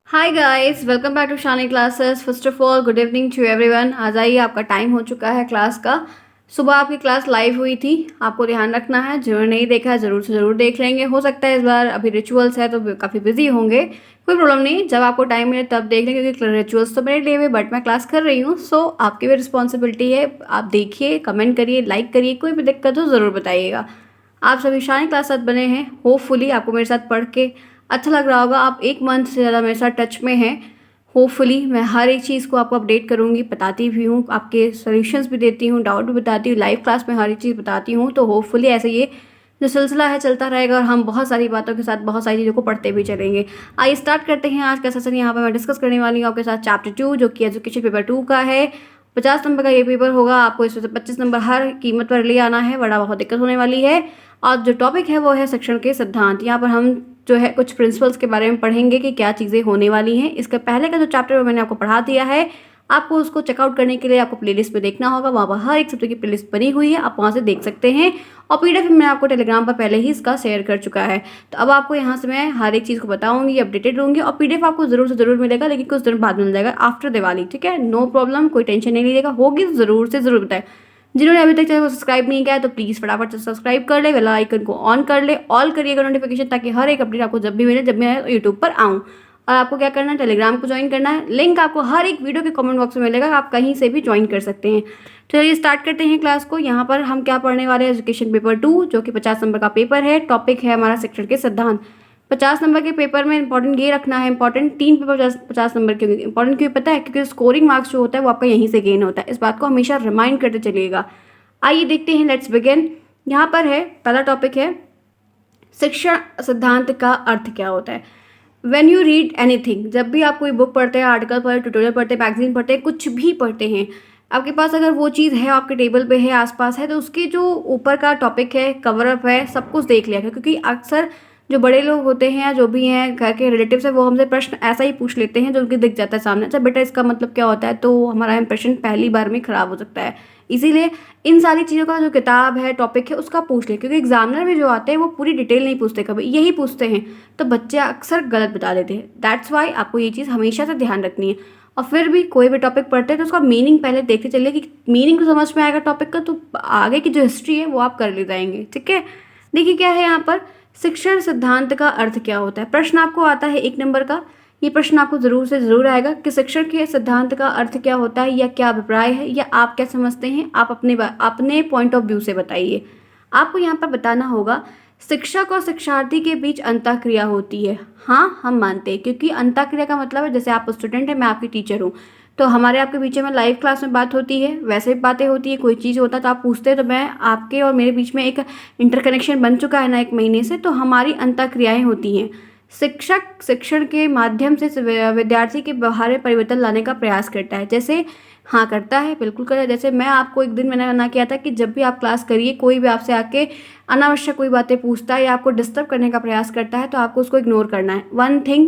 Hi guys, welcome back to Shani classes. First of all good evening to everyone. आ जाइए, आपका time हो चुका है क्लास का। सुबह आपकी क्लास लाइव हुई थी, आपको ध्यान रखना है। जिन्होंने नहीं देखा है ज़रूर से ज़रूर देख लेंगे। हो सकता है इस बार अभी रिचुअल्स है तो काफ़ी बिजी होंगे, कोई प्रॉब्लम नहीं, जब आपको टाइम मिले तब देख लेंगे, क्योंकि रिचुअल्स तो मेरे लिए हुए बट मैं क्लास कर रही हूँ। सो आपकी भी रिस्पॉन्सिबिलिटी है, आप देखिए, कमेंट करिए, लाइक करिए, कोई भी दिक्कत हो ज़रूर बताइएगा। आप सभी शानी क्लास साथ बने हैं, होपफुली आपको मेरे साथ पढ़ के अच्छा लग रहा होगा। आप एक मंथ से ज़्यादा मेरे साथ टच में हैं। होपफुली मैं हर एक चीज़ को आपको अपडेट करूँगी, बताती भी हूँ, आपके सॉल्यूशंस भी देती हूँ, डाउट भी बताती हूँ, लाइव क्लास में हर एक चीज़ बताती हूँ। तो होपफुली ऐसे ये जो सिलसिला है चलता रहेगा और हम बहुत सारी बातों के साथ बहुत सारी चीज़ों को पढ़ते भी चलेंगे। आइए स्टार्ट करते हैं आज का सेशन। यहाँ पर मैं डिस्कस करने वाली हूँ आपके साथ चैप्टर 2, जो कि एजुकेशन पेपर 2 का है। 50 नंबर का ये पेपर होगा, आपको इसमें से 25 नंबर हर कीमत पर ले आना है, वरना बहुत दिक्कत होने वाली है। और जो टॉपिक है वो है शिक्षण के सिद्धांत। यहाँ पर हम जो है कुछ प्रिंसिपल्स के बारे में पढ़ेंगे कि क्या चीज़ें होने वाली हैं। इसके पहले का जो चैप्टर मैंने आपको पढ़ा दिया है, आपको उसको चेकआउट करने के लिए आपको प्लेलिस्ट पे देखना होगा। वहाँ पर हर एक सब्जेक्ट की प्लेलिस्ट बनी हुई है, आप वहाँ से देख सकते हैं। और पीडीएफ मैं आपको टेलीग्राम पर पहले ही इसका शेयर कर चुका है। तो अब आपको यहाँ से मैं हर एक चीज़ को बताऊंगी, अपडेटेड रहूंगी। और पीडीएफ आपको ज़रूर से ज़रूर मिलेगा, लेकिन कुछ दिन बाद मिल जाएगा आफ्टर दिवाली, ठीक है। नो प्रॉब्लम, कोई टेंशन नहीं लीजिएगा, होगी तो ज़रूर से ज़रूर बताएं। जिन्होंने अभी तक चैनल को सब्सक्राइब नहीं किया है तो प्लीज़ फटाफट से सब्सक्राइब कर ले, बेल आइकन को ऑन कर ले, ऑल करिएगा नोटिफिकेशन, ताकि हर एक अपडेट आपको जब भी मिले, जब मैं यूट्यूब पर आऊँ। और आपको क्या करना है, टेलीग्राम को ज्वाइन करना है। लिंक आपको हर एक वीडियो के कमेंट बॉक्स में मिलेगा, आप कहीं से भी ज्वाइन कर सकते हैं। तो चलिए स्टार्ट करते हैं क्लास को। यहाँ पर हम क्या पढ़ने वाले हैं, एजुकेशन पेपर 2, जो कि 50 नंबर का पेपर है। टॉपिक है हमारा शिक्षण के सिद्धांत। 50 नंबर के पेपर में इंपॉर्टेंट ये रखना है, इंपॉर्टेंट 3 पेपर 50 नंबर के इंपॉर्टेंट क्यों पता है, क्योंकि स्कोरिंग मार्क्स जो होता है वो आपका यहीं से गेन होता है। इस बात को हमेशा रिमाइंड करते चलिएगा। आइए देखते हैं, लेट्स बिगिन। यहाँ पर है पहला टॉपिक है शिक्षण सिद्धांत का अर्थ क्या होता है। वेन यू रीड एनीथिंग, जब भी आप कोई बुक पढ़ते हैं, आर्टिकल पढ़ते, ट्यूटोरियल पढ़ते हैं, मैगजीन पढ़ते हैं, कुछ भी पढ़ते हैं, आपके पास अगर वो चीज़ है, आपके टेबल पे है, आसपास है, तो उसके जो ऊपर का टॉपिक है, कवर अप है, सब कुछ देख लिया। क्योंकि अक्सर जो बड़े लोग होते हैं या जो भी हैं घर के रिलेटिव्स है, वो हमसे प्रश्न ऐसा ही पूछ लेते हैं जो उनके दिख जाता है सामने, अच्छा बेटा इसका मतलब क्या होता है, तो हमारा इंप्रेशन पहली बार में ख़राब हो सकता है। इसीलिए इन सारी चीज़ों का जो किताब है, टॉपिक है, उसका पूछ लें। क्योंकि एग्जामिनर भी जो आते हैं वो पूरी डिटेल नहीं पूछते, कभी यही पूछते हैं, तो बच्चे अक्सर गलत बता देते हैं। दैट्स वाई आपको ये चीज़ हमेशा से ध्यान रखनी है। और फिर भी कोई भी टॉपिक पढ़ते हैं तो उसका मीनिंग पहले देखते चलिए कि मीनिंग तो समझ में आएगा टॉपिक का, तो आगे की जो हिस्ट्री है वो आप कर ले जाएंगे, ठीक है। देखिए क्या है यहाँ पर, शिक्षण सिद्धांत का अर्थ क्या होता है। प्रश्न आपको आता है 1 नंबर का, ये प्रश्न आपको ज़रूर से ज़रूर आएगा कि शिक्षण के सिद्धांत का अर्थ क्या होता है, या क्या अभिप्राय है, या आप क्या समझते हैं, आप अपने पॉइंट ऑफ व्यू से बताइए। आपको यहाँ पर बताना होगा शिक्षक और शिक्षार्थी के बीच अंतःक्रिया होती है। हाँ, हम मानते हैं, क्योंकि अंतःक्रिया का मतलब है जैसे आप स्टूडेंट हैं, मैं आपकी टीचर हूँ, तो हमारे आपके बीच में लाइव क्लास में बात होती है, वैसे भी बातें होती है। कोई चीज़ होता है तो आप पूछते हैं, तो मैं आपके और मेरे बीच में एक इंटरकनेक्शन बन चुका है ना 1 महीने से, तो हमारी अंतःक्रियाएँ होती हैं। शिक्षक शिक्षण के माध्यम से विद्यार्थी के व्यवहार में परिवर्तन लाने का प्रयास करता है। जैसे हाँ करता है, बिल्कुल करता है। जैसे मैं आपको एक दिन मैंने मना किया था कि जब भी आप क्लास करिए, कोई भी आपसे आके अनावश्यक कोई बातें पूछता है या आपको डिस्टर्ब करने का प्रयास करता है, तो आपको उसको इग्नोर करना है। वन थिंग,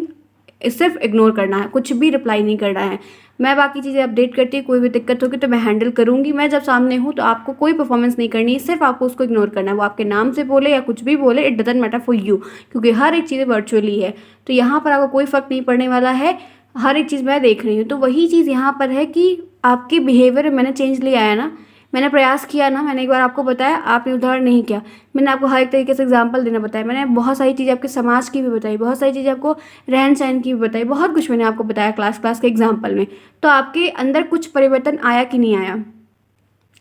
सिर्फ इग्नोर करना है, कुछ भी रिप्लाई नहीं करना है। मैं बाकी चीज़ें अपडेट करती हूँ, कोई भी दिक्कत होगी तो मैं हैंडल करूँगी। मैं जब सामने हूँ तो आपको कोई परफॉर्मेंस नहीं करनी है, सिर्फ आपको उसको इग्नोर करना है। वो आपके नाम से बोले या कुछ भी बोले, it doesn't matter for you, क्योंकि हर एक चीज़ें वर्चुअली है, तो यहाँ पर आपको कोई फ़र्क नहीं पड़ने वाला है। हर एक चीज़ मैं देख रही हूँ, तो वही चीज़ यहाँ पर है कि आपके बिहेवियर में मैंने चेंज ले आया ना, मैंने प्रयास किया ना। मैंने एक बार आपको बताया, आपने उदाहरण नहीं किया। मैंने आपको हर एक तरीके से एग्जाम्पल देना बताया। मैंने बहुत सारी चीज़ें आपके समाज की भी बताई, बहुत सारी चीज़ें आपको रहन सहन की भी बताई, बहुत कुछ मैंने आपको बताया क्लास के एग्जाम्पल में। तो आपके अंदर कुछ परिवर्तन आया कि नहीं आया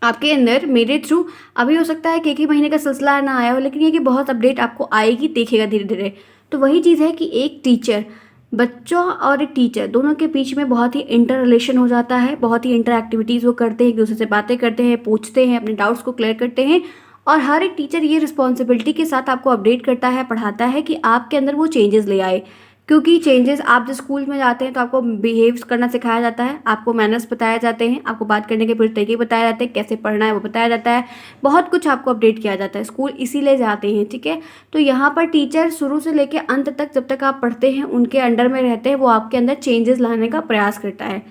आपके अंदर मेरे थ्रू। अभी हो सकता है कि 1 ही महीने का सिलसिला ना आया हो, लेकिन ये कि बहुत अपडेट आपको आएगी, देखिएगा धीरे धीरे। तो वही चीज़ है कि एक टीचर, बच्चों और एक टीचर दोनों के बीच में बहुत ही इंटर रिलेशन हो जाता है, बहुत ही इंटर एक्टिविटीज़ वो करते हैं, एक दूसरे से बातें करते हैं, पूछते हैं, अपने डाउट्स को क्लियर करते हैं। और हर एक टीचर ये रिस्पॉन्सिबिलिटी के साथ आपको अपडेट करता है, पढ़ाता है कि आपके अंदर वो चेंजेस ले आए। क्योंकि चेंजेस, आप जब स्कूल में जाते हैं तो आपको बिहेव करना सिखाया जाता है, आपको मैनर्स बताए जाते हैं, आपको बात करने के पूरे तरीके बताए जाते हैं, कैसे पढ़ना है वो बताया जाता है, बहुत कुछ आपको अपडेट किया जाता है। स्कूल इसीलिए जाते हैं, ठीक है। तो यहाँ पर टीचर शुरू से लेकर अंत तक, जब तक आप पढ़ते हैं, उनके अंडर में रहते हैं, वो आपके अंदर चेंजेस लाने का प्रयास करता है।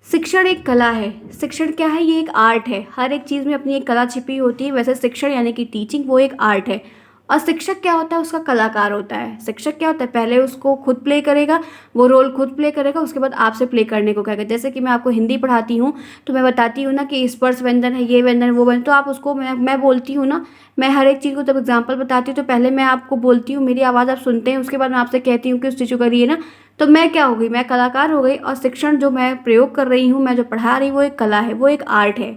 शिक्षण एक कला है। शिक्षण क्या है, ये एक आर्ट है। हर एक चीज़ में अपनी एक कला छिपी होती है। वैसे शिक्षण यानी कि टीचिंग वो एक आर्ट है, और शिक्षक क्या होता है, उसका कलाकार होता है। शिक्षक क्या होता है, पहले उसको खुद प्ले करेगा, वो रोल खुद प्ले करेगा, उसके बाद आपसे प्ले करने को कहेगा। जैसे कि मैं आपको हिंदी पढ़ाती हूँ तो मैं बताती हूँ ना कि स्पर्श व्यंजन है, ये व्यंजन वो व्यंजन, तो आप उसको मैं बोलती हूँ ना, मैं हर एक चीज़ को जब एग्जाम्पल बताती हूँ तो पहले मैं आपको बोलती हूँ, मेरी आवाज़ आप सुनते हैं, उसके बाद मैं आपसे कहती हूँ कि उस चीज़ को करिए ना। तो मैं क्या हो गई, मैं कलाकार हो गई। और शिक्षण जो मैं प्रयोग कर रही हूँ, मैं जो पढ़ा रही हूँ, वो एक कला है, वो एक आर्ट है।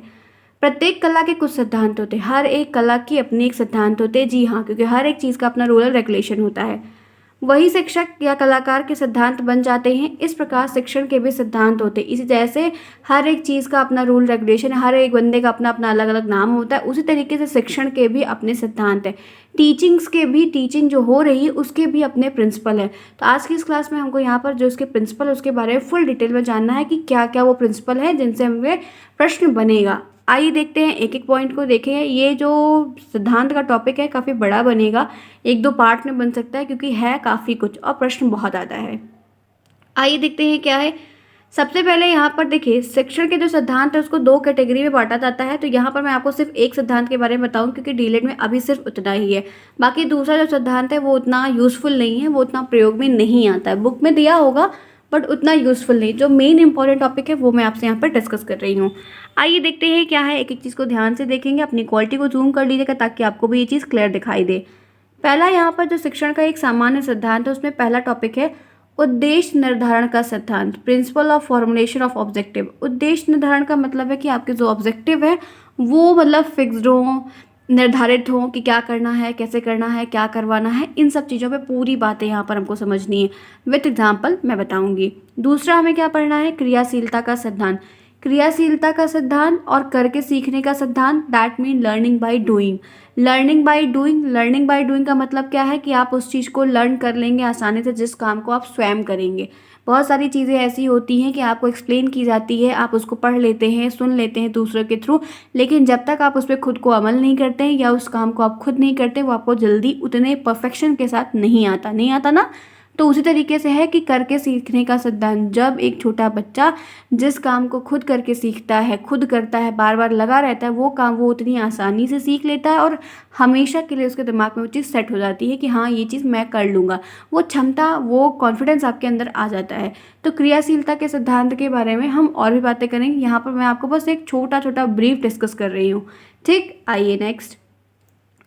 प्रत्येक कला के कुछ सिद्धांत होते हैं, हर एक कला की अपनी एक सिद्धांत होते हैं। जी हाँ, क्योंकि हर एक चीज़ का अपना रूल और रेगुलेशन होता है। वही शिक्षक या कलाकार के सिद्धांत बन जाते हैं। इस प्रकार शिक्षण के भी सिद्धांत होते हैं। इसी जैसे हर एक चीज़ का अपना रूल रेगुलेशन है, हर एक बंदे का अपना अपना अलग अलग नाम होता है, उसी तरीके से शिक्षण के भी अपने सिद्धांत हैं। टीचिंग्स के भी, टीचिंग जो हो रही है उसके भी अपने प्रिंसिपल है। तो आज की इस क्लास में हमको यहाँ पर जो उसके प्रिंसिपल है उसके बारे में फुल डिटेल में जानना है कि क्या क्या वो प्रिंसिपल है जिनसे हमें प्रश्न बनेगा। आइए देखते हैं, एक एक पॉइंट को देखें। ये जो सिद्धांत का टॉपिक है काफ़ी बड़ा बनेगा, एक दो पार्ट में बन सकता है क्योंकि है काफ़ी कुछ और प्रश्न बहुत ज़्यादा है। आइए देखते हैं क्या है। सबसे पहले यहाँ पर देखिए, शिक्षण के जो सिद्धांत है उसको दो कैटेगरी में बांटा जाता है। तो यहाँ पर मैं आपको सिर्फ एक सिद्धांत के बारे में बताऊँ क्योंकि डीएलएड में अभी सिर्फ उतना ही है। बाकी दूसरा जो सिद्धांत है वो उतना यूज़फुल नहीं है, वो उतना प्रयोग में नहीं आता है। बुक में दिया होगा बट उतना यूज़फुल नहीं। जो मेन इंपॉर्टेंट टॉपिक है वो मैं आपसे यहाँ पर डिस्कस कर रही हूँ। आइए देखते हैं क्या है, एक एक चीज़ को ध्यान से देखेंगे, अपनी क्वालिटी को जूम कर लीजिएगा ताकि आपको भी ये चीज़ क्लियर दिखाई दे। पहला यहाँ पर जो शिक्षण का एक सामान्य सिद्धांत है उसमें पहला टॉपिक है उद्देश्य निर्धारण का सिद्धांत, principle of formulation of objective. उद्देश्य निर्धारण का मतलब है कि आपके जो ऑब्जेक्टिव है वो मतलब फिक्स्ड हो, निर्धारित हो कि क्या करना है, कैसे करना है, क्या करवाना है, इन सब चीज़ों पे पूरी बातें यहाँ पर हमको समझनी है। विथ एग्जाम्पल मैं बताऊंगी। दूसरा हमें क्या पढ़ना है, क्रियाशीलता का सिद्धांत। क्रियाशीलता का सिद्धांत और करके सीखने का सिद्धांत, that mean learning by doing. Learning by doing, learning by doing का मतलब क्या है कि आप उस चीज़ को लर्न कर लेंगे आसानी से जिस काम को आप स्वयं करेंगे। बहुत सारी चीज़ें ऐसी होती हैं कि आपको एक्सप्लेन की जाती है, आप उसको पढ़ लेते हैं, सुन लेते हैं दूसरों के थ्रू, लेकिन जब तक आप उस पर खुद को अमल नहीं करते हैं या उस काम को आप खुद नहीं करते, वो आपको जल्दी उतने परफेक्शन के साथ नहीं आता ना। तो उसी तरीके से है कि करके सीखने का सिद्धांत, जब एक छोटा बच्चा जिस काम को खुद करके सीखता है, खुद करता है, बार बार लगा रहता है, वो काम वो उतनी आसानी से सीख लेता है और हमेशा के लिए उसके दिमाग में वो चीज़ सेट हो जाती है कि हाँ ये चीज़ मैं कर लूँगा। वो क्षमता, वो कॉन्फिडेंस आपके अंदर आ जाता है। तो क्रियाशीलता के सिद्धांत के बारे में हम और भी बातें करेंगे, यहाँ पर मैं आपको बस एक छोटा छोटा ब्रीफ डिस्कस कर रही हूँ। ठीक, आइए नेक्स्ट।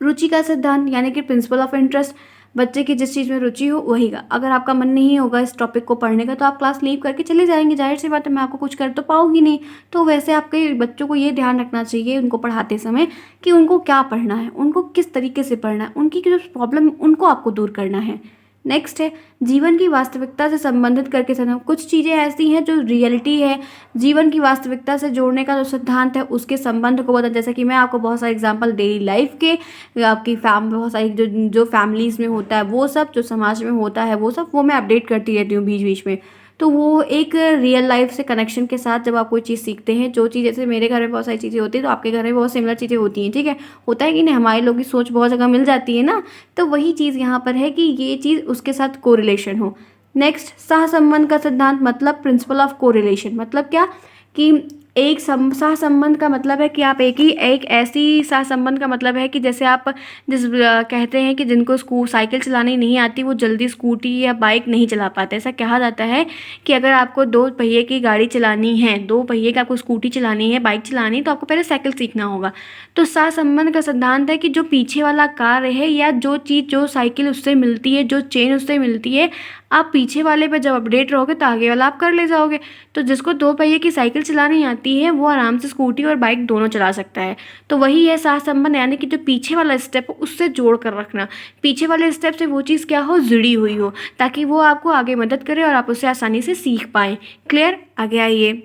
रुचि का सिद्धांत यानी कि प्रिंसिपल ऑफ इंटरेस्ट। बच्चे की जिस चीज़ में रुचि हो वही का, अगर आपका मन नहीं होगा इस टॉपिक को पढ़ने का तो आप क्लास लीव करके चले जाएंगे, जाहिर सी बात है मैं आपको कुछ कर तो पाऊंगी नहीं। तो वैसे आपके बच्चों को ये ध्यान रखना चाहिए उनको पढ़ाते समय कि उनको क्या पढ़ना है, उनको किस तरीके से पढ़ना है, उनकी जो प्रॉब्लम उनको आपको दूर करना है। नेक्स्ट है जीवन की वास्तविकता से संबंधित करके समझो। कुछ चीज़ें ऐसी हैं जो रियलिटी है, जीवन की वास्तविकता से जोड़ने का जो सिद्धांत है उसके संबंध को बता। जैसे कि मैं आपको बहुत सारे एग्जांपल डेली लाइफ के, आपकी बहुत सारी जो फैमिलीज़ में होता है वो सब, जो समाज में होता है वो सब, वो मैं अपडेट करती रहती हूँ बीच बीच में। तो वो एक रियल लाइफ से कनेक्शन के साथ जब आप कोई चीज़ सीखते हैं, जो चीज़ जैसे मेरे घर में बहुत सारी चीज़ें होती हैं तो आपके घर में बहुत सिमिलर चीज़ें होती हैं, ठीक है, होता है कि नहीं, हमारे लोगों की सोच बहुत जगह मिल जाती है ना। तो वही चीज़ यहाँ पर है कि ये चीज़ उसके साथ कोरिलेशन हो। नेक्स्ट, सहसंबंध का सिद्धांत मतलब प्रिंसिपल ऑफ कोरिलेशन। मतलब क्या कि एक सहसंबंध का मतलब है कि आप एक ऐसी सहसंबंध का मतलब है कि जैसे आप कहते हैं कि जिनको साइकिल चलानी नहीं आती वो जल्दी स्कूटी या बाइक नहीं चला पाते। ऐसा कहा जाता है कि अगर आपको दो पहिए की गाड़ी चलानी है, दो पहिए का आपको स्कूटी चलानी है, बाइक चलानी है, तो आपको पहले साइकिल सीखना होगा। तो सहसंबंध का सिद्धांत है कि जो पीछे वाला कार्य है या जो चीज़ जो साइकिल उससे मिलती है, जो चेन उससे मिलती है, आप पीछे वाले पे जब अपडेट रहोगे तो आगे वाला आप कर ले जाओगे। तो जिसको दो पहिए की साइकिल चलानी आती है वो आराम से स्कूटी और बाइक दोनों चला सकता है। तो वही है सहसंबंध, यानी कि जो पीछे वाला स्टेप उससे जोड़ कर रखना, पीछे वाले स्टेप से वो चीज़ क्या हो, जुड़ी हुई हो, ताकि वो आपको आगे मदद करे और आप उससे आसानी से सीख पाएँ। क्लियर, आगे आइए।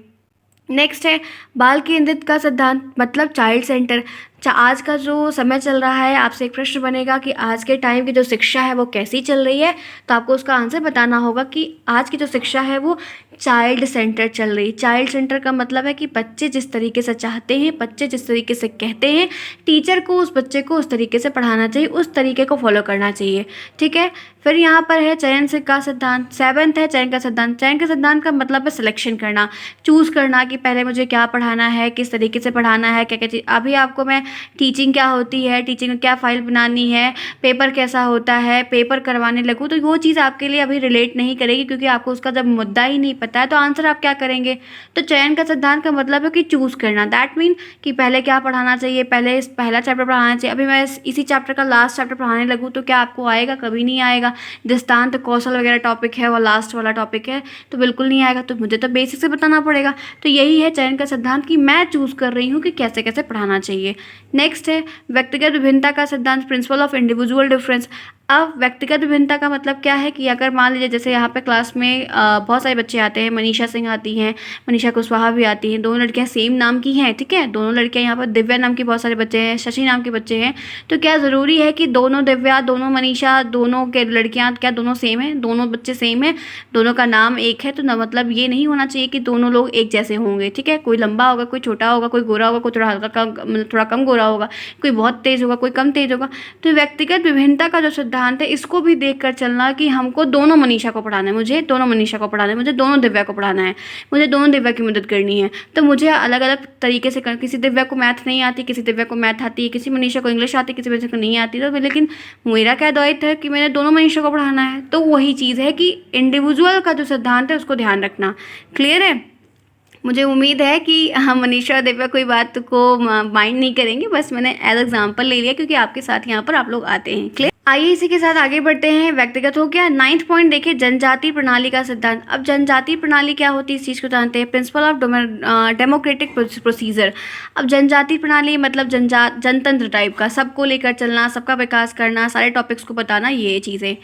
नेक्स्ट है बाल केंद्रित का सिद्धांत मतलब चाइल्ड सेंटर। आज का जो समय चल रहा है, आपसे एक प्रश्न बनेगा कि आज के टाइम की जो शिक्षा है वो कैसी चल रही है, तो आपको उसका आंसर बताना होगा कि आज की जो शिक्षा है वो चाइल्ड सेंटर चल रही। चाइल्ड सेंटर का मतलब है कि बच्चे जिस तरीके से चाहते हैं, बच्चे जिस तरीके से कहते हैं, टीचर को उस बच्चे को उस तरीके से पढ़ाना चाहिए, उस तरीके को फॉलो करना चाहिए। ठीक है। फिर यहाँ पर है चयन से का सिद्धांत। 7th है चयन का सिद्धांत। चयन के सिद्धांत का मतलब है सिलेक्शन करना, चूज़ करना कि पहले मुझे क्या पढ़ाना है, किस तरीके से पढ़ाना है, क्या क्या चीज़। अभी आपको मैं टीचिंग क्या होती है, टीचिंग में क्या फ़ाइल बनानी है, पेपर कैसा होता है, पेपर करवाने लगूँ, तो वो चीज़ आपके लिए अभी रिलेट नहीं करेगी, क्योंकि आपको उसका जब मुद्दा ही नहीं पता है तो आंसर आप क्या करेंगे। तो चयन का सिद्धांत का मतलब है कि चूज़ करना। दैट मीन कि पहले क्या पढ़ाना चाहिए, पहले पहला चैप्टर पढ़ाना चाहिए। अभी मैं इसी चैप्टर का लास्ट चैप्टर पढ़ाने लगूँ तो क्या आपको आएगा? कभी नहीं आएगा। दृष्टांत कौशल वगैरह टॉपिक है, वो लास्ट वाला टॉपिक है, तो बिल्कुल नहीं आएगा। तो मुझे तो बेसिक से बताना पड़ेगा। तो यही है चयन का सिद्धांत कि मैं चूज़ कर रही हूँ कि कैसे कैसे पढ़ाना चाहिए। नेक्स्ट है व्यक्तिगत विभिन्नता का सिद्धांत, प्रिंसिपल ऑफ इंडिविजुअल डिफरेंस। अब व्यक्तिगत विभिन्नता का मतलब क्या है कि अगर मान लीजिए जैसे यहाँ पे क्लास में बहुत सारे बच्चे आते हैं, मनीषा सिंह आती हैं, मनीषा कुशवाहा भी आती हैं, दोनों लड़कियाँ सेम नाम की हैं। ठीक है, दोनों लड़कियाँ यहाँ पर दिव्या नाम के बहुत सारे बच्चे हैं, शशि नाम के बच्चे हैं। तो क्या ज़रूरी है कि दोनों दिव्या, दोनों मनीषा, दोनों के लड़कियाँ क्या दोनों सेम हैं, दोनों बच्चे सेम हैं, दोनों का नाम एक है? तो ना, मतलब ये नहीं होना चाहिए कि दोनों लोग एक जैसे होंगे। ठीक है, कोई लंबा होगा, कोई छोटा होगा, कोई गोरा होगा, कोई थोड़ा हल्का कम, मतलब थोड़ा कम गोरा होगा, कोई बहुत तेज़ होगा, कोई कम तेज़ होगा। तो व्यक्तिगत विभिन्नता का जो सिद्धांत है, इसको भी देख कर चलना कि हमको दोनों मनीषा को पढ़ाना है, मुझे दोनों मनीषा को पढ़ाना है, मुझे दोनों दिव्या को पढ़ाना है, मुझे दोनों दिव्या की मदद करनी है। तो मुझे अलग अलग तरीके से किसी दिव्या को मैथ नहीं आती, किसी दिव्या को मैथ आती है, किसी मनीषा को इंग्लिश आती है, किसी मनीषा को नहीं आती। तो लेकिन मेरा क्या दायित्व है कि मैंने दोनों मनीषा को पढ़ाना है। तो वही चीज़ है कि इंडिविजुअल का जो सिद्धांत है उसको ध्यान रखना। क्लियर है? मुझे उम्मीद है कि हम मनीषा और दिव्या कोई बात को माइंड नहीं करेंगे, बस मैंने एज एग्जाम्पल ले लिया क्योंकि आपके साथ यहाँ पर आप लोग आते हैं। क्लियर? आइए इसी के साथ आगे बढ़ते हैं। व्यक्तिगत हो गया। 9th पॉइंट देखिए, जनजाति प्रणाली का सिद्धांत। अब जनजाति प्रणाली क्या होती है, इस चीज़ को जानते हैं। Principle of democratic procedure. अब जनजाति प्रणाली मतलब जनतंत्र टाइप का, सबको लेकर चलना, सबका विकास करना, सारे टॉपिक्स को बताना, ये चीज़ें।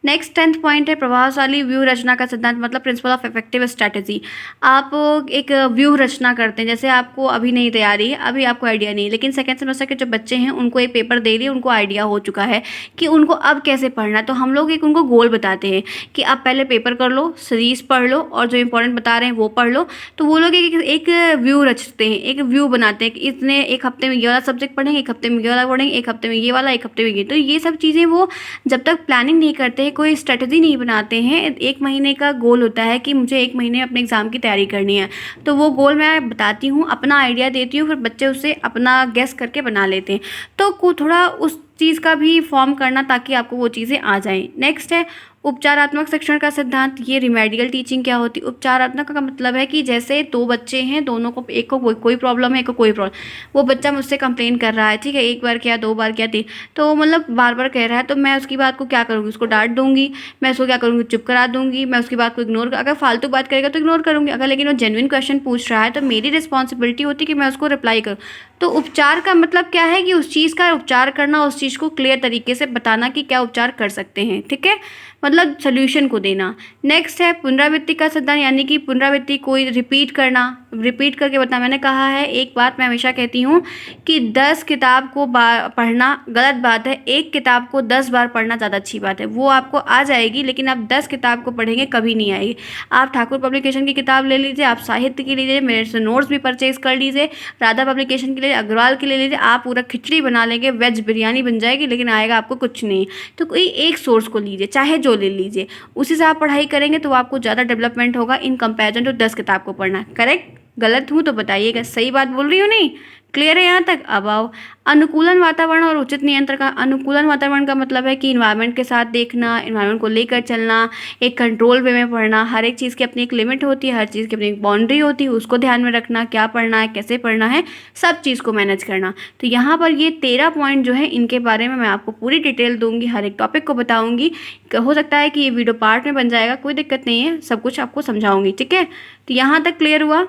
नेक्स्ट 10th पॉइंट है प्रभावशाली व्यू रचना का सिद्धांत, मतलब प्रिंसिपल ऑफ इफेक्टिव स्ट्रैटेजी। आप एक व्यू रचना करते हैं, जैसे आपको अभी नहीं तैयारी है, अभी आपको आइडिया नहीं है, लेकिन सेकेंड सेमेस्टर के जो बच्चे हैं उनको एक पेपर दे रही है, उनको आइडिया हो चुका है कि उनको अब कैसे पढ़ना है। तो हम लोग एक उनको गोल बताते हैं कि आप पहले पेपर कर लो, सीरीज पढ़ लो और जो इंपॉर्टेंट बता रहे हैं वो पढ़ लो। तो वो लोग एक व्यू रचते हैं, एक व्यू बनाते हैं कि इतने एक हफ्ते में ये वाला सब्जेक्ट पढ़ेंगे, एक हफ्ते में ये वाला पढ़ेंगे, एक हफ्ते में ये वाला, एक हफ्ते में ये। तो ये सब चीज़ें वो जब तक प्लानिंग नहीं करते हैं, कोई स्ट्रेटजी नहीं बनाते हैं, 1 महीने का गोल होता है कि मुझे 1 महीने अपने एग्ज़ाम की तैयारी करनी है, तो वो गोल मैं बताती हूँ, अपना आइडिया देती हूँ, फिर बच्चे उससे अपना गेस करके बना लेते हैं। तो थोड़ा उस चीज़ का भी फॉर्म करना ताकि आपको वो चीज़ें आ जाएं। नेक्स्ट है उपचारात्मक शिक्षण का सिद्धांत। ये रिमेडियल टीचिंग क्या होती है? उपचारात्मक का मतलब है कि जैसे 2 बच्चे हैं, दोनों को, एक को कोई प्रॉब्लम है, एक को कोई प्रॉब्लम, वो बच्चा मुझसे कंप्लेन कर रहा है, ठीक है, 1 बार किया, 2 बार किया, 3, तो मतलब बार बार कह रहा है, तो मैं उसकी बात को क्या करूँगी? उसको डांट दूंगी, मैं उसको क्या करूँगी? चुप करा दूंगी, मैं उसकी बात को इग्नोर, अगर फालतू बात करेगा तो इग्नोर करूँगी, अगर लेकिन वो जेन्युइन क्वेश्चन पूछ रहा है तो मेरी रिस्पॉन्सिबिलिटी होती है कि मैं उसको रिप्लाई करूँ। तो उपचार का मतलब क्या है कि उस चीज़ का उपचार करना, उस चीज़ को क्लियर तरीके से बताना कि क्या उपचार कर सकते हैं। ठीक है, मतलब सोल्यूशन को देना। नेक्स्ट है पुनरावृत्ति का सिद्धांत, यानी कि पुनरावृत्ति कोई रिपीट करना, रिपीट करके बताना। मैंने कहा है, एक बात मैं हमेशा कहती हूँ कि 10 किताब को पढ़ना गलत बात है, एक किताब को 10 बार पढ़ना ज़्यादा अच्छी बात है। वो आपको आ जाएगी, लेकिन आप 10 किताब को पढ़ेंगे कभी नहीं आएगी। आप ठाकुर पब्लिकेशन की किताब ले लीजिए, आप साहित्य की लीजिए, मेरे से नोट्स भी परचेज कर लीजिए, राधा पब्लिकेशन के लिए, अग्रवाल के ले लीजिए, आप पूरा खिचड़ी बना लेंगे, वेज बिरयानी बन जाएगी, लेकिन आएगा आपको कुछ नहीं। तो कोई एक सोर्स को लीजिए, चाहे जो ले लीजिए, उसी से आप पढ़ाई करेंगे तो आपको ज़्यादा डेवलपमेंट होगा इन कंपैरिजन टू 10 किताब को पढ़ना। करेक्ट? गलत हूँ तो बताइएगा, सही बात बोल रही हूँ नहीं? क्लियर है यहाँ तक? अब आओ अनुकूलन वातावरण और उचित नियंत्रण का। अनुकूलन वातावरण का मतलब है कि इन्वायरमेंट के साथ देखना, इन्वायरमेंट को लेकर चलना, एक कंट्रोल वे में पढ़ना। हर एक चीज़ की अपनी एक लिमिट होती है, हर चीज़ की अपनी एक बाउंड्री होती है, उसको ध्यान में रखना, क्या पढ़ना है, कैसे पढ़ना है, सब चीज़ को मैनेज करना। तो यहाँ पर ये 13 पॉइंट जो है, इनके बारे में मैं आपको पूरी डिटेल दूंगी, हर एक टॉपिक को बताऊँगी। हो सकता है कि ये वीडियो पार्ट में बन जाएगा, कोई दिक्कत नहीं है, सब कुछ आपको समझाऊँगी। ठीक है, तो यहाँ तक क्लियर हुआ?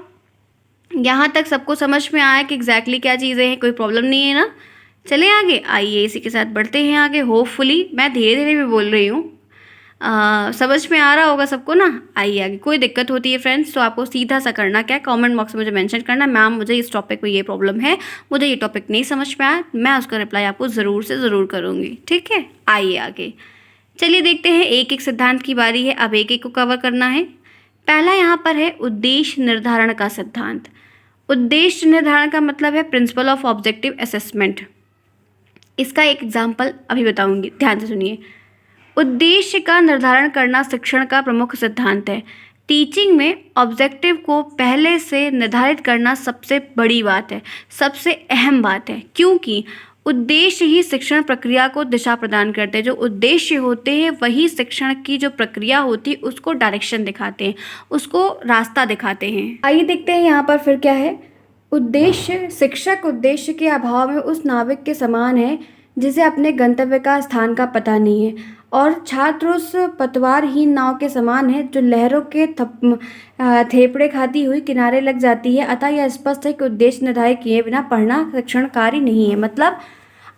यहाँ तक सबको समझ में आया कि एग्जैक्टली क्या चीज़ें हैं? कोई प्रॉब्लम नहीं है ना? चलें आगे, आइए इसी के साथ बढ़ते हैं आगे। होपफुली मैं धीरे धीरे भी बोल रही हूँ, समझ में आ रहा होगा सबको ना? आइए आगे। कोई दिक्कत होती है फ्रेंड्स तो आपको सीधा सा करना क्या, कमेंट बॉक्स में मुझे मेंशन करना, मैम मुझे इस टॉपिक में ये प्रॉब्लम है, मुझे ये टॉपिक नहीं समझ में आया, मैं उसका रिप्लाई आपको ज़रूर से ज़रूर करूँगी। ठीक है, आइए आगे। चलिए देखते हैं, एक एक सिद्धांत की बारी है, अब एक एक को कवर करना है। पहला यहाँ पर है उद्देश्य निर्धारण का सिद्धांत। उद्देश्य निर्धारण का मतलब है प्रिंसिपल ऑफ ऑब्जेक्टिव असेसमेंट। इसका एक एग्जाम्पल अभी बताऊंगी, ध्यान से सुनिए। उद्देश्य का निर्धारण करना शिक्षण का प्रमुख सिद्धांत है। टीचिंग में ऑब्जेक्टिव को पहले से निर्धारित करना सबसे बड़ी बात है, सबसे अहम बात है, क्योंकि उद्देश्य ही शिक्षण प्रक्रिया को दिशा प्रदान करते हैं। जो उद्देश्य होते हैं वही शिक्षण की जो प्रक्रिया होती है उसको डायरेक्शन दिखाते हैं, उसको रास्ता दिखाते हैं। आइए देखते हैं यहाँ पर फिर क्या है। उद्देश्य, शिक्षक उद्देश्य के अभाव में उस नाविक के समान है जिसे अपने गंतव्य का स्थान का पता नहीं है, और छात्र उस पतवारहीन नाव के समान है जो लहरों के थेपड़े खाती हुई किनारे लग जाती है। अतः यह स्पष्ट है कि उद्देश्य निर्धारित किए बिना पढ़ना शिक्षणकारी नहीं है। मतलब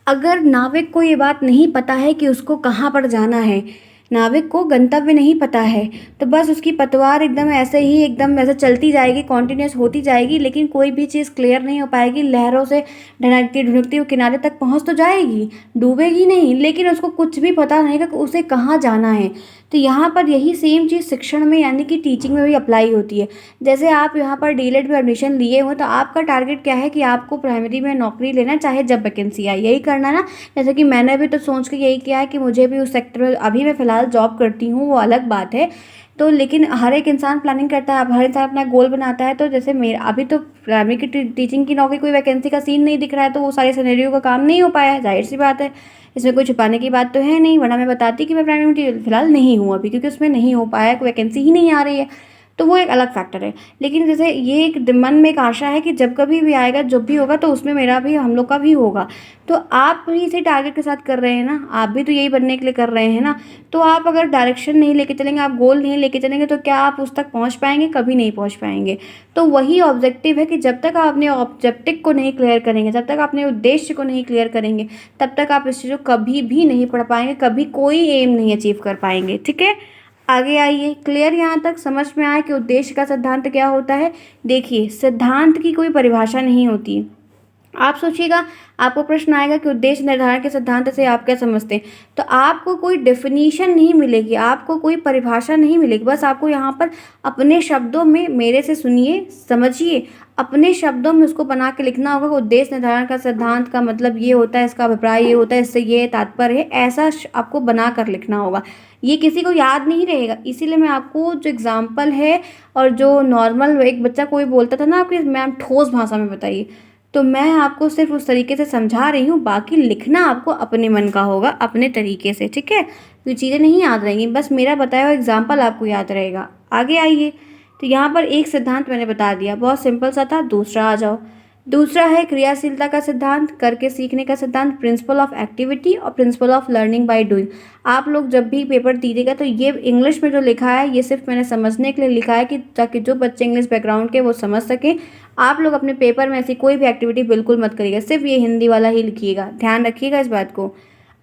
अगर नाविक को ये बात नहीं पता है कि उसको कहाँ पर जाना है, नाविक को गंतव्य नहीं पता है, तो बस उसकी पतवार एकदम ऐसे चलती जाएगी, कॉन्टिन्यूस होती जाएगी, लेकिन कोई भी चीज़ क्लियर नहीं हो पाएगी। लहरों से ढुनकती ढुनकती वो किनारे तक पहुंच तो जाएगी, डूबेगी नहीं, लेकिन उसको कुछ भी पता नहीं कि उसे कहाँ जाना है। तो यहाँ पर यही सेम चीज़ शिक्षण में यानी कि टीचिंग में भी अप्लाई होती है। जैसे आप यहाँ पर डीएलएड में एडमिशन लिए हो तो आपका टारगेट क्या है कि आपको प्राइमरी में नौकरी लेना, चाहे जब वैकेंसी आए, यही करना ना। जैसे कि मैंने भी तो सोच के यही किया है कि मुझे भी उस सेक्टर में, अभी मैं फ़िलहाल जॉब करती हूँ वो अलग बात है, तो लेकिन हर एक इंसान प्लानिंग करता है, अब हर इंसान अपना गोल बनाता है। तो जैसे मेरा अभी तो प्राइमरी की टीचिंग की नौकरी कोई वैकेंसी का सीन नहीं दिख रहा है, तो वो सारे सिनेरियो का काम नहीं हो पाया है, जाहिर सी बात है, इसमें कोई छुपाने की बात तो है नहीं, वरना मैं बताती कि मैं प्राइमरी में फिलहाल नहीं हूँ अभी, क्योंकि उसमें नहीं हो पाया, कोई वैकेंसी ही नहीं आ रही है, तो वो एक अलग फैक्टर है। लेकिन जैसे ये एक मन में एक आशा है कि जब कभी भी आएगा, जब भी होगा, तो उसमें मेरा भी, हम लोग का भी होगा। तो आप भी इसी टारगेट के साथ कर रहे हैं ना, आप भी तो यही बनने के लिए कर रहे हैं ना। तो आप अगर डायरेक्शन नहीं लेके चलेंगे, आप गोल नहीं लेके चलेंगे, तो क्या आप उस तक पहुंच पाएंगे? कभी नहीं पहुंच पाएंगे। तो वही ऑब्जेक्टिव है कि जब तक आप अपने ऑब्जेक्टिव को नहीं क्लियर करेंगे, जब तक अपने उद्देश्य को नहीं क्लियर करेंगे, तब तक आप इस चीज़ को कभी भी नहीं पढ़ पाएंगे, कभी कोई एम नहीं अचीव कर पाएंगे। ठीक है, आगे आइए। क्लियर यहाँ तक समझ में आया कि उद्देश्य का सिद्धांत क्या होता है? देखिए, सिद्धांत की कोई परिभाषा नहीं होती। आप सोचिएगा, आपको प्रश्न आएगा कि उद्देश्य निर्धारण के सिद्धांत से आप क्या समझते हैं, तो आपको कोई डेफिनीशन नहीं मिलेगी, आपको कोई परिभाषा नहीं मिलेगी। बस आपको यहाँ पर अपने शब्दों में, मेरे से सुनिए, समझिए, अपने शब्दों में उसको बना के लिखना होगा कि उद्देश्य निर्धारण का सिद्धांत का मतलब ये होता है, इसका अभिप्राय ये होता है, इससे ये तात्पर्य है, ऐसा आपको बना कर लिखना होगा। ये किसी को याद नहीं रहेगा, इसीलिए मैं आपको जो एग्जाम्पल है और जो नॉर्मल एक बच्चा कोई बोलता था ना आपकी मैम ठोस भाषा में बताइए, तो मैं आपको सिर्फ उस तरीके से समझा रही हूँ, बाकी लिखना आपको अपने मन का होगा, अपने तरीके से। ठीक है, तो चीज़ें नहीं याद रहेंगी, बस मेरा बताया हुआ एग्जाम्पल आपको याद रहेगा। आगे आइए। तो यहाँ पर एक सिद्धांत मैंने बता दिया, बहुत सिंपल सा था। दूसरा आ जाओ। दूसरा है क्रियाशीलता का सिद्धांत, करके सीखने का सिद्धांत, प्रिंसिपल ऑफ एक्टिविटी और principle of learning by doing. आप लोग जब भी पेपर दीजिएगा तो ये इंग्लिश में जो लिखा है ये सिर्फ मैंने समझने के लिए लिखा है, कि ताकि जो बच्चे इंग्लिश बैकग्राउंड के वो समझ सकें। आप लोग अपने पेपर में ऐसी कोई भी एक्टिविटी बिल्कुल मत करिएगा, सिर्फ ये हिंदी वाला ही लिखिएगा, ध्यान रखिएगा इस बात को।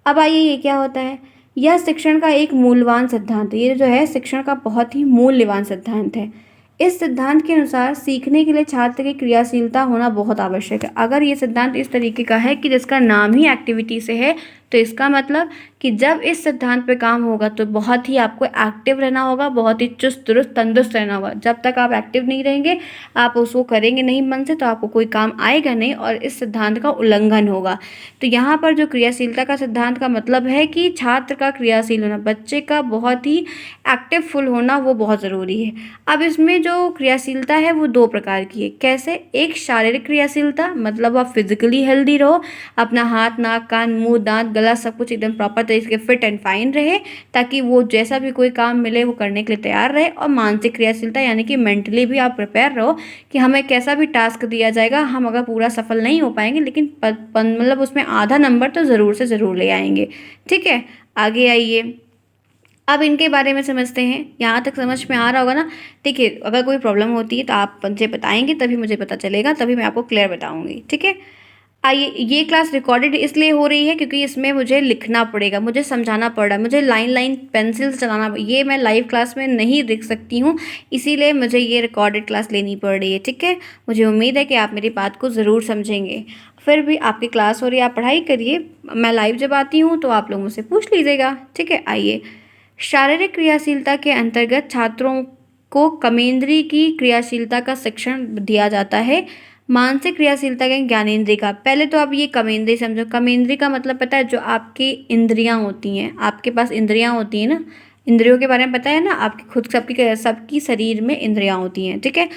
अब आइए, ये क्या होता है? यह शिक्षण का एक मूल्यवान सिद्धांत है। ये जो है शिक्षण का बहुत ही मूल्यवान सिद्धांत है। इस सिद्धांत के अनुसार सीखने के लिए छात्र की क्रियाशीलता होना बहुत आवश्यक है। अगर ये सिद्धांत इस तरीके का है कि जिसका नाम ही एक्टिविटी से है, तो इसका मतलब कि जब इस सिद्धांत पे काम होगा तो बहुत ही आपको एक्टिव रहना होगा, बहुत ही चुस्त दुरुस्त तंदुरुस्त रहना होगा। जब तक आप एक्टिव नहीं रहेंगे, आप उसको करेंगे नहीं मन से, तो आपको कोई काम आएगा नहीं और इस सिद्धांत का उल्लंघन होगा। तो यहाँ पर जो क्रियाशीलता का सिद्धांत का मतलब है कि छात्र का क्रियाशील होना, बच्चे का बहुत ही एक्टिव फुल होना, वो बहुत ज़रूरी है। अब इसमें जो क्रियाशीलता है वो दो प्रकार की है। कैसे? एक शारीरिक क्रियाशीलता, मतलब आप फिजिकली हेल्दी रहो, अपना हाथ, नाक, कान, मुंह, दांत, गला सब कुछ एकदम प्रॉपर तरीके से फिट एंड फाइन रहे, ताकि वो जैसा भी कोई काम मिले वो करने के लिए तैयार रहे। और मानसिक क्रियाशीलता यानी कि मेंटली भी आप प्रिपेयर रहो कि हमें कैसा भी टास्क दिया जाएगा, हम अगर पूरा सफल नहीं हो पाएंगे, लेकिन मतलब उसमें आधा नंबर तो ज़रूर से ज़रूर ले आएंगे। ठीक है, आगे आइए। अब इनके बारे में समझते हैं। यहाँ तक समझ में आ रहा होगा ना? देखिए, अगर कोई प्रॉब्लम होती है तो आप मुझे बताएंगे, तभी मुझे पता चलेगा, तभी मैं आपको क्लियर बताऊंगी। ठीक है, आइए। ये क्लास रिकॉर्डेड इसलिए हो रही है क्योंकि इसमें मुझे लिखना पड़ेगा, मुझे समझाना पड़ रहा है, मुझे लाइन लाइन पेंसिल से चलाना, ये मैं लाइव क्लास में नहीं लिख सकती हूँ, इसीलिए मुझे ये रिकॉर्डेड क्लास लेनी पड़ रही है। ठीक है, मुझे उम्मीद है कि आप मेरी बात को ज़रूर समझेंगे। फिर भी आपकी क्लास हो रही है, आप पढ़ाई करिए, मैं लाइव जब आती हूँ तो आप लोग मुझसे पूछ लीजिएगा। ठीक है, आइए। शारीरिक क्रियाशीलता के अंतर्गत छात्रों को कमेंद्रीय की क्रियाशीलता का शिक्षण दिया जाता है। मानसिक क्रियाशीलता के ज्ञानेंद्रिय का, पहले तो आप ये कमेंद्रिय समझो। कमेंद्रिय का मतलब पता है, जो आपकी इंद्रियां होती हैं, आपके पास इंद्रियां होती हैं ना, इंद्रियों के बारे में पता है ना, आपकी खुद सबकी सबकी शरीर में इंद्रियां होती हैं, ठीक है।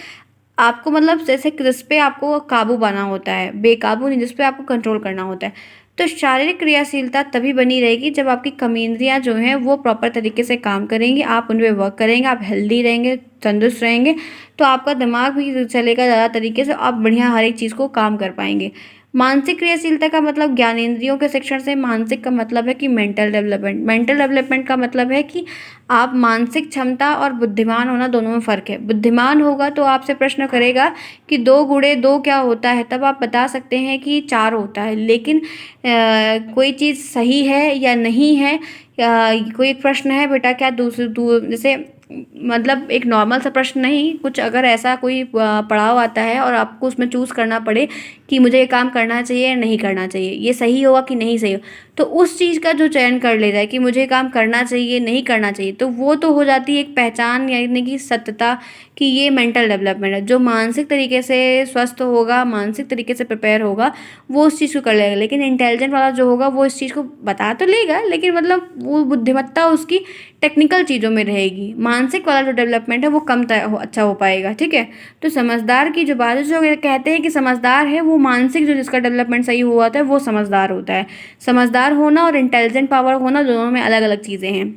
आपको मतलब जैसे जिस पे आपको काबू पाना होता है, बेकाबू नहीं, जिस पे आपको कंट्रोल करना होता है। तो शारीरिक क्रियाशीलता तभी बनी रहेगी जब आपकी कमेंद्रियां जो हैं वो प्रॉपर तरीके से काम करेंगी, आप उन पे वर्क करेंगे, आप हेल्दी रहेंगे, तंदुरुस्त रहेंगे, तो आपका दिमाग भी चलेगा ज़्यादा तरीके से, आप बढ़िया हर एक चीज़ को काम कर पाएंगे। मानसिक क्रियाशीलता का मतलब ज्ञानेंद्रियों के शिक्षण से। मानसिक का मतलब है कि मेंटल डेवलपमेंट। मेंटल डेवलपमेंट का मतलब है कि आप मानसिक क्षमता और बुद्धिमान होना दोनों में फ़र्क है। बुद्धिमान होगा तो आपसे प्रश्न करेगा कि 2 गुणे 2 क्या होता है, तब आप बता सकते हैं कि 4 होता है। लेकिन कोई चीज़ सही है या नहीं है, या कोई एक प्रश्न है बेटा क्या जैसे मतलब एक नॉर्मल सा प्रश्न नहीं, कुछ अगर ऐसा कोई पड़ाव आता है और आपको उसमें चूज़ करना पड़े कि मुझे ये काम करना चाहिए या नहीं करना चाहिए, ये सही होगा कि नहीं सही हो, तो उस चीज़ का जो चयन कर लेता है कि मुझे काम करना चाहिए नहीं करना चाहिए, तो वो तो हो जाती है एक पहचान, यानी कि सत्यता, कि ये मेंटल डेवलपमेंट है। जो मानसिक तरीके से स्वस्थ होगा, मानसिक तरीके से प्रिपेयर होगा, वो उस चीज़ को कर लेगा। लेकिन इंटेलिजेंट वाला जो होगा वो इस चीज़ को बता तो लेगा, लेकिन मतलब वो बुद्धिमत्ता उसकी टेक्निकल चीज़ों में रहेगी। मानसिक वाला जो डेवलपमेंट है वो कम अच्छा हो पाएगा, ठीक है। तो समझदार की जो बात है, जो कहते हैं कि समझदार है वो मानसिक जो जिसका डेवलपमेंट सही हुआ होता है वो समझदार होता है। समझदार होना और इंटेलिजेंट पावर होना दोनों में अलग अलग चीज़ें हैं,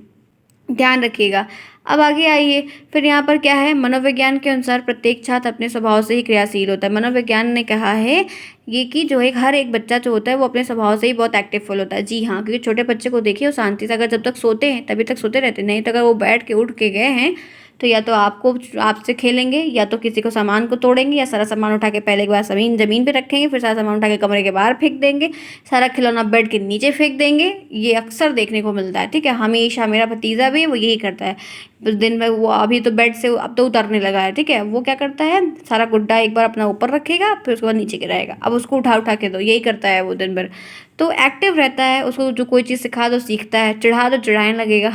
ध्यान रखिएगा। अब आगे आइए, फिर यहाँ पर क्या है, मनोविज्ञान के अनुसार प्रत्येक छात्र अपने स्वभाव से ही क्रियाशील होता है। मनोविज्ञान ने कहा है ये कि जो एक हर एक बच्चा जो होता है वो अपने स्वभाव से ही बहुत एक्टिव फुल होता है। जी हाँ, क्योंकि छोटे बच्चे को देखिए, वो शांति से अगर जब तक सोते हैं तभी तक सोते रहते हैं, नहीं तो अगर वो बैठ के उठ के गए हैं तो या तो आपसे खेलेंगे, या तो किसी को सामान को तोड़ेंगे, या सारा सामान उठा के पहले एक बार ज़मीन पे रखेंगे, फिर सारा सामान उठा के कमरे के बाहर फेंक देंगे, सारा खिलौना बेड के नीचे फेंक देंगे। ये अक्सर देखने को मिलता है, ठीक है। हमेशा मेरा भतीजा भी वो यही करता है। दिन में वो अभी तो बेड से अब तो उतरने लगा है, ठीक है। वो क्या करता है, सारा गुड्डा एक बार अपना ऊपर रखेगा, फिर उसके बाद नीचे गिराएगा, अब उसको उठा उठा के दो, यही करता है वो दिन भर। तो एक्टिव रहता है, उसको जो कोई चीज़ सिखा दो सीखता है, चिढ़ा दो चिढ़ाने लगेगा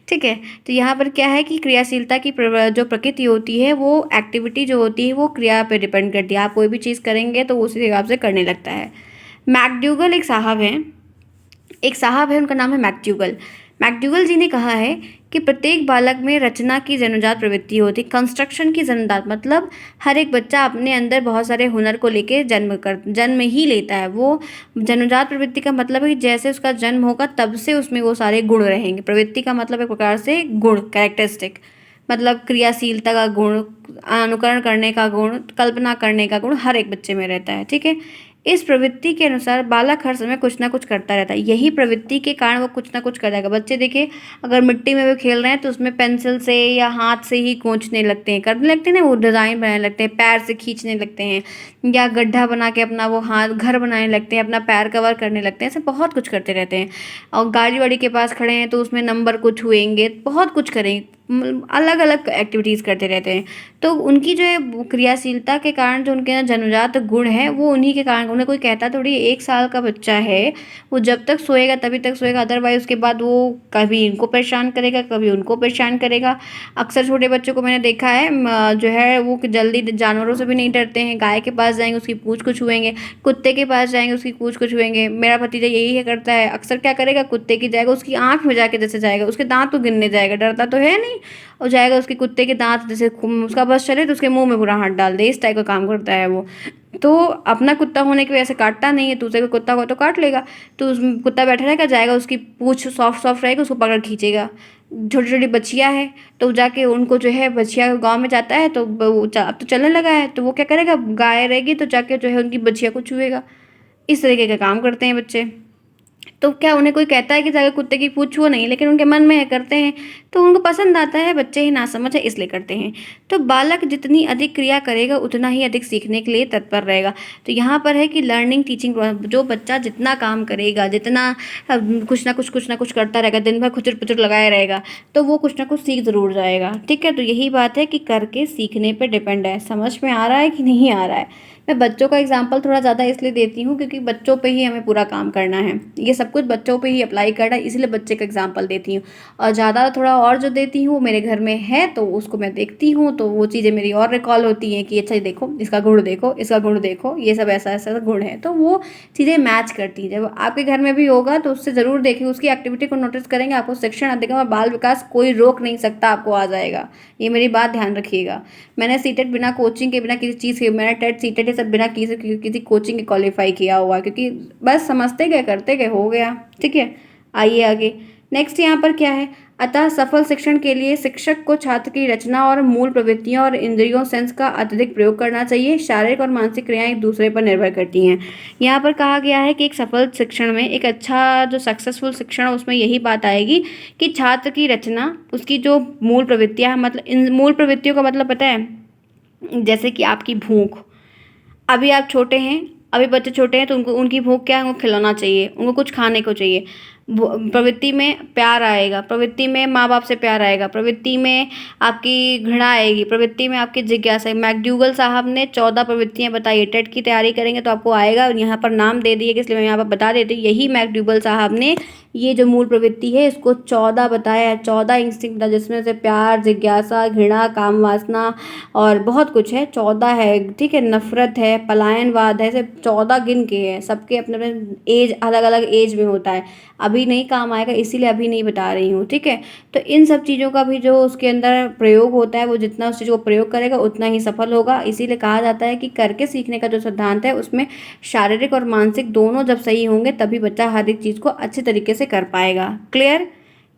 ठीक है। तो यहाँ पर क्या है कि क्रियाशीलता की जो प्रकृति होती है, वो एक्टिविटी जो होती है वो क्रिया पे डिपेंड करती है। आप कोई भी चीज़ करेंगे तो उसी हिसाब से करने लगता है। मैकडूगल एक साहब है, उनका नाम है मैकडूगल। मैकडूगल जी ने कहा है कि प्रत्येक बालक में रचना की जन्मजात प्रवृत्ति होती है। कंस्ट्रक्शन की जन्मजात मतलब हर एक बच्चा अपने अंदर बहुत सारे हुनर को लेके जन्म ही लेता है। वो जन्मजात प्रवृत्ति का मतलब है कि जैसे उसका जन्म होगा तब से उसमें वो सारे गुण रहेंगे। प्रवृत्ति का मतलब एक प्रकार से गुण, कैरेक्टरिस्टिक, मतलब क्रियाशीलता का गुण, अनुकरण करने का गुण, कल्पना करने का गुण हर एक बच्चे में रहता है, ठीक है। इस प्रवृत्ति के अनुसार बालक हर समय कुछ ना कुछ करता रहता है। यही प्रवृत्ति के कारण वो कुछ ना कुछ कर जाएगा। बच्चे देखिए, अगर मिट्टी में वो खेल रहे हैं तो उसमें पेंसिल से या हाथ से ही खींचने लगते हैं, करने लगते हैं ना, वो डिज़ाइन बनाने लगते हैं, पैर से खींचने लगते हैं, या गड्ढा बना के अपना वो हाथ घर बनाने लगते हैं, अपना पैर कवर करने लगते हैं, ऐसे बहुत कुछ करते रहते हैं। और गाड़ी वाड़ी के पास खड़े हैं तो उसमें नंबर को छुएंगे, बहुत कुछ करेंगे, अलग अलग एक्टिविटीज़ करते रहते हैं। तो उनकी जो है क्रियाशीलता के कारण जो उनके अंदर जन्मजात गुण है वो उन्हीं के कारण। उन्हें कोई कहता थोड़ी 1 साल का बच्चा है, वो जब तक सोएगा तभी तक सोएगा, अदरवाइज उसके बाद वो कभी इनको परेशान करेगा, कभी उनको परेशान करेगा। अक्सर छोटे बच्चों को मैंने देखा है जो है वो जल्दी जानवरों से भी नहीं डरते हैं। गाय के पास जाएंगे उसकी पूँछ को छुएंगे, कुत्ते के पास जाएंगे उसकी पूँछ को छुएंगे। मेरा भतीजा यही है करता है, अक्सर क्या करेगा, कुत्ते की जाएगा उसकी आँख में जाके जैसे जाएगा, उसके दांत तो गिनने जाएगा, डरता तो है नहीं, और जाएगा उसके कुत्ते के दांत जैसे उसका बस चले तो उसके मुंह में पूरा हाथ डाल दे, इस टाइप का काम करता है वो। तो अपना कुत्ता होने की वजह से काटता नहीं है, दूसरे के कुत्ता को तो काट लेगा। तो उस कुत्ता बैठा रहेगा, जाएगा उसकी पूँछ सॉफ्ट सॉफ्ट रहेगी, उसको पकड़ खींचेगा। छोटी छोटी बच्चियाँ है तो जाके उनको जो है, बच्चियाँ गाँव में जाता है तो अब तो चलने लगा है, तो वो क्या करेगा, गाय रहेगी तो जाके जो है उनकी बच्चियों को छुएगा। इस तरीके का काम करते हैं बच्चे। तो क्या उन्हें कोई कहता है कि जाके कुत्ते की पूँछ छुओ, नहीं, लेकिन उनके मन में है करते हैं, तो उनको पसंद आता है, बच्चे ही नासमझ है इसलिए करते हैं। तो बालक जितनी अधिक क्रिया करेगा उतना ही अधिक सीखने के लिए तत्पर रहेगा। तो यहाँ पर है कि लर्निंग टीचिंग, जो बच्चा जितना काम करेगा, जितना कुछ ना कुछ करता रहेगा, दिन भर खुचर पुचर लगाया रहेगा, तो वो कुछ ना कुछ सीख ज़रूर जाएगा, ठीक है। तो यही बात है कि करके सीखने पर डिपेंड है। समझ में आ रहा है कि नहीं आ रहा है? मैं बच्चों का एग्जाम्पल थोड़ा ज़्यादा इसलिए देती हूँ क्योंकि बच्चों पे ही हमें पूरा काम करना है। ये सब सब कुछ बच्चों पे ही अप्लाई करना है, इसलिए बच्चे का एग्जाम्पल देती हूँ। और ज़्यादा थोड़ा और जो देती हूँ मेरे घर में है तो उसको मैं देखती हूँ, तो वो चीज़ें मेरी और रिकॉल होती हैं कि अच्छा देखो इसका गुण देखो, इसका गुण देखो, ये सब ऐसा ऐसा गुण है, तो वो चीज़ें मैच करती हैं। जब आपके घर में भी होगा तो उससे ज़रूर देखिए, उसकी एक्टिविटी को नोटिस करेंगे, आपको शिक्षण अधिगम और बाल विकास कोई रोक नहीं सकता, आपको आ जाएगा। ये मेरी बात ध्यान रखिएगा। मैंने सीटेट बिना कोचिंग के, बिना किसी चीज़ के, मैंने टेट सीटेट ये सब बिना किसी कोचिंग के क्वालिफाई किया हुआ है, क्योंकि बस समझते गए करते गए हो गया। ठीक है, आइए आगे। नेक्स्ट यहाँ पर क्या है, अतः सफल शिक्षण के लिए शिक्षक को छात्र की रचना और मूल प्रवृत्तियों और इंद्रियों सेंस का अत्यधिक प्रयोग करना चाहिए। शारीरिक और मानसिक क्रियाएं एक दूसरे पर निर्भर करती हैं। यहाँ पर कहा गया है कि एक सफल शिक्षण में, एक अच्छा जो सक्सेसफुल शिक्षण, उसमें यही बात आएगी कि छात्र की रचना, उसकी जो मूल प्रवृत्तियाँ हैं, मतलब इन मूल प्रवृत्तियों का मतलब पता है, जैसे कि आपकी भूख। अभी आप छोटे हैं, अभी बच्चे छोटे हैं तो उनको, उनकी भूख क्या है, उनको खिलौना चाहिए, उनको कुछ खाने को चाहिए। प्रवृत्ति में प्यार आएगा, प्रवृत्ति में माँ बाप से प्यार आएगा, प्रवृत्ति में आपकी घृणा आएगी, प्रवृत्ति में आपकी जिज्ञासा। मैकडूगल साहब ने 14 प्रवृत्तियां बताई। टेट की तैयारी करेंगे तो आपको आएगा, यहाँ पर नाम दे दिए इसलिए मैं यहाँ पर बता देती हूँ। यही मैकडूगल साहब ने ये जो मूल प्रवृत्ति है इसको 14 बताया है, 14 इंस्टिंक्ट, जिसमें से प्यार, जिज्ञासा, घृणा, काम वासना और बहुत कुछ है, 14 है। ठीक है, नफरत है, पलायनवाद है, सिर्फ 14 गिन के हैं। सबके अपने अपने एज, अलग अलग एज में होता है। अभी नहीं काम आएगा इसीलिए अभी नहीं बता रही हूँ। ठीक है, तो इन सब चीज़ों का भी जो उसके अंदर प्रयोग होता है, वो जितना उस चीज़ को प्रयोग करेगा उतना ही सफल होगा। इसीलिए कहा जाता है कि करके सीखने का जो सिद्धांत है उसमें शारीरिक और मानसिक दोनों जब सही होंगे तभी बच्चा हर एक चीज़ को अच्छे तरीके से कर पाएगा। क्लियर,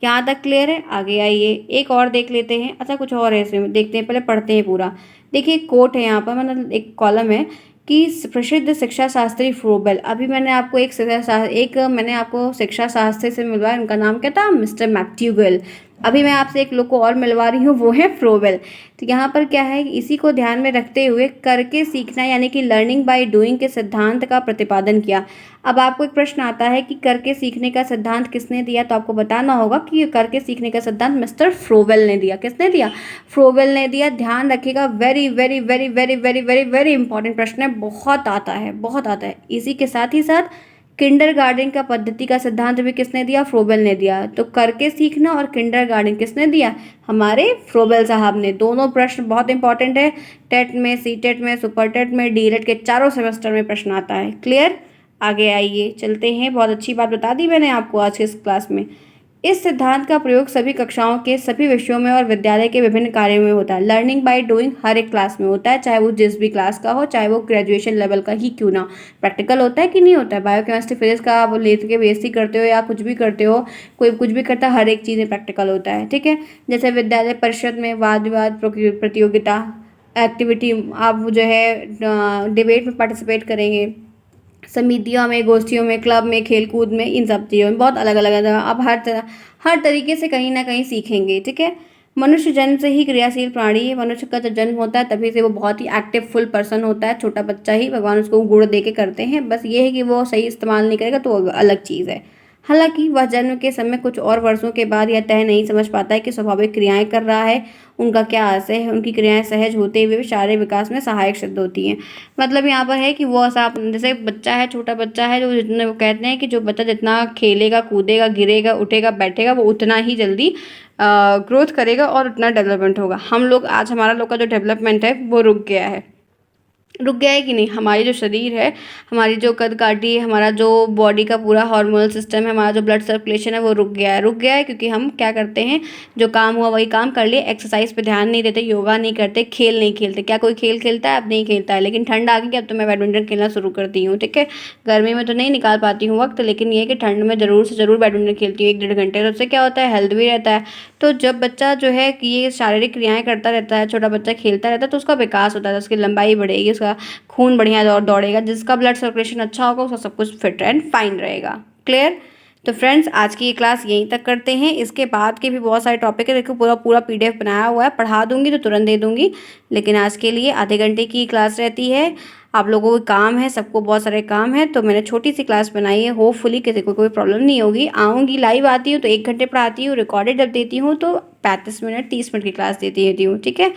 यहाँ तक क्लियर है? आगे आइए, एक और देख लेते हैं। अच्छा, कुछ और है इसमें, देखते हैं, पहले पढ़ते हैं पूरा। देखिए कोट है यहाँ पर, मतलब एक कॉलम है कि प्रसिद्ध शिक्षा शास्त्री फ्रोबेल। अभी मैंने आपको मैंने आपको शिक्षा शास्त्री से मिलवाया, उनका नाम क्या था, मिस्टर मैक्ट्यूगल। अभी मैं आपसे एक लोग को और मिलवा रही हूँ, वो है फ्रोबेल। तो यहाँ पर क्या है, इसी को ध्यान में रखते हुए करके सीखना यानी कि लर्निंग बाय डूइंग के सिद्धांत का प्रतिपादन किया। अब आपको एक प्रश्न आता है कि करके सीखने का सिद्धांत किसने दिया, तो आपको बताना होगा कि करके सीखने का सिद्धांत मिस्टर फ्रोबेल ने दिया। किसने दिया? फ्रोबेल ने दिया। ध्यान रखिएगा, very very very very very very very important प्रश्न है, बहुत आता है, बहुत आता है। इसी के साथ ही साथ किंडरगार्टन का पद्धति का सिद्धांत भी किसने दिया? फ्रोबेल ने दिया। तो करके सीखना और किंडरगार्टन किसने दिया? हमारे फ्रोबेल साहब ने। दोनों प्रश्न बहुत इंपॉर्टेंट है, टेट में, सीटेट में, सुपर टेट में, डीएलएड के चारों सेमेस्टर में प्रश्न आता है। क्लियर? आगे आइए, चलते हैं। बहुत अच्छी बात बता दी मैंने आपको आज के इस क्लास में। इस सिद्धांत का प्रयोग सभी कक्षाओं के सभी विषयों में और विद्यालय के विभिन्न कार्यों में होता है। लर्निंग बाय डूइंग हर एक क्लास में होता है, चाहे वो जिस भी क्लास का हो, चाहे वो ग्रेजुएशन लेवल का ही क्यों ना। प्रैक्टिकल होता है कि नहीं होता है? बायोकेमिस्ट्री, फिजिक्स का आप ले के बीएससी करते हो या कुछ भी करते हो, कोई कुछ भी करता है, हर एक चीज़ में प्रैक्टिकल होता है। ठीक है, जैसे विद्यालय परिषद में वाद विवाद प्रतियोगिता एक्टिविटी, आप जो है डिबेट में पार्टिसिपेट करेंगे, समितियों में, गोष्ठियों में, क्लब में, खेलकूद में, इन सब चीज़ों में बहुत अलग अलग है। आप हर तरीके से कहीं ना कहीं सीखेंगे। ठीक है, मनुष्य जन्म से ही क्रियाशील प्राणी है। मनुष्य का जब जन्म होता है तभी से वो बहुत ही एक्टिव फुल पर्सन होता है। छोटा बच्चा ही, भगवान उसको गुण दे के करते हैं, बस ये है कि वो सही इस्तेमाल नहीं करेगा तो अलग चीज़ है। हालांकि वह जन्म के समय कुछ और वर्षों के बाद यह तय नहीं समझ पाता है कि स्वाभाविक क्रियाएं कर रहा है, उनका क्या आशय है। उनकी क्रियाएं सहज होते हुए भी शारीरिक विकास में सहायक सिद्ध होती हैं। मतलब यहाँ पर है कि वो ऐसा, जैसे बच्चा है, छोटा बच्चा है, जो जितने, वो कहते हैं कि जो बच्चा जितना खेलेगा, कूदेगा, गिरेगा, उठेगा, बैठेगा, वो उतना ही जल्दी ग्रोथ करेगा और उतना डेवलपमेंट होगा। हम लोग आज, हमारा लोग का जो डेवलपमेंट है वो रुक गया है। रुक गया है कि नहीं? हमारी जो शरीर है, हमारी जो कदकाठी है, हमारा जो बॉडी का पूरा हार्मोनल सिस्टम है, हमारा जो ब्लड सर्कुलेशन है वो रुक गया है। रुक गया है क्योंकि हम क्या करते हैं, जो काम हुआ वही काम कर लिए, एक्सरसाइज पे ध्यान नहीं देते, योगा नहीं करते, खेल नहीं खेलते। क्या कोई खेल खेलता है? अब नहीं खेलता है। लेकिन ठंड आ गई, अब तो मैं बैडमिंटन खेलना शुरू करती हूँ। ठीक है, गर्मी में तो नहीं निकाल पाती हूँ वक्त, लेकिन ये है कि ठंड में ज़रूर से ज़रूर बैडमिंटन खेलती हूँ 1-1.5 घंटे। तो उससे क्या होता है, हेल्थ भी रहता है। तो जब बच्चा जो है कि ये शारीरिक क्रियाएं करता रहता है, छोटा बच्चा खेलता रहता है, तो उसका विकास होता है, उसकी लंबाई बढ़ेगी, उसका खून बढ़िया दौड़ेगा, जिसका ब्लड सर्कुलेशन अच्छा होगा उसका सब कुछ फिट एंड फाइन रहेगा। क्लियर? तो फ्रेंड्स, आज की ये क्लास यहीं तक करते हैं। इसके बाद के भी बहुत सारे टॉपिक है, देखो पूरा पूरा पीडीएफ बनाया हुआ है, पढ़ा दूंगी तो तुरंत दे दूंगी, लेकिन आज के लिए आधे घंटे की क्लास रहती है। आप लोगों को काम है, सबको बहुत सारे काम है, तो मैंने छोटी सी क्लास बनाई है। होपफुली किसी को कोई प्रॉब्लम नहीं होगी। आऊँगी, लाइव आती हूँ तो 1 घंटे पढ़ाती हूँ, रिकॉर्डेड जब देती हूँ तो 35 मिनट 30 मिनट की क्लास देती हूँ। ठीक है,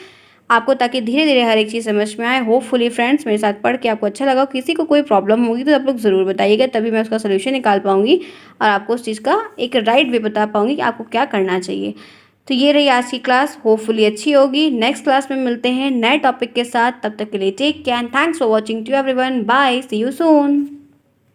आपको, ताकि धीरे-धीरे हर एक चीज़ समझ में आए। होपफुली फ्रेंड्स मेरे साथ पढ़ के आपको अच्छा लगा। किसी को कोई प्रॉब्लम होगी तो आप लोग ज़रूर बताइएगा, तभी मैं उसका सॉल्यूशन निकाल पाऊँगी और आपको उस चीज़ का एक राइट वे बता पाऊँगी कि आपको क्या करना चाहिए। तो ये रही आज की क्लास, होपफुली अच्छी होगी। नेक्स्ट क्लास में मिलते हैं नए टॉपिक के साथ, तब तक के लिए take care and thanks for watching to everyone. Bye, see you soon.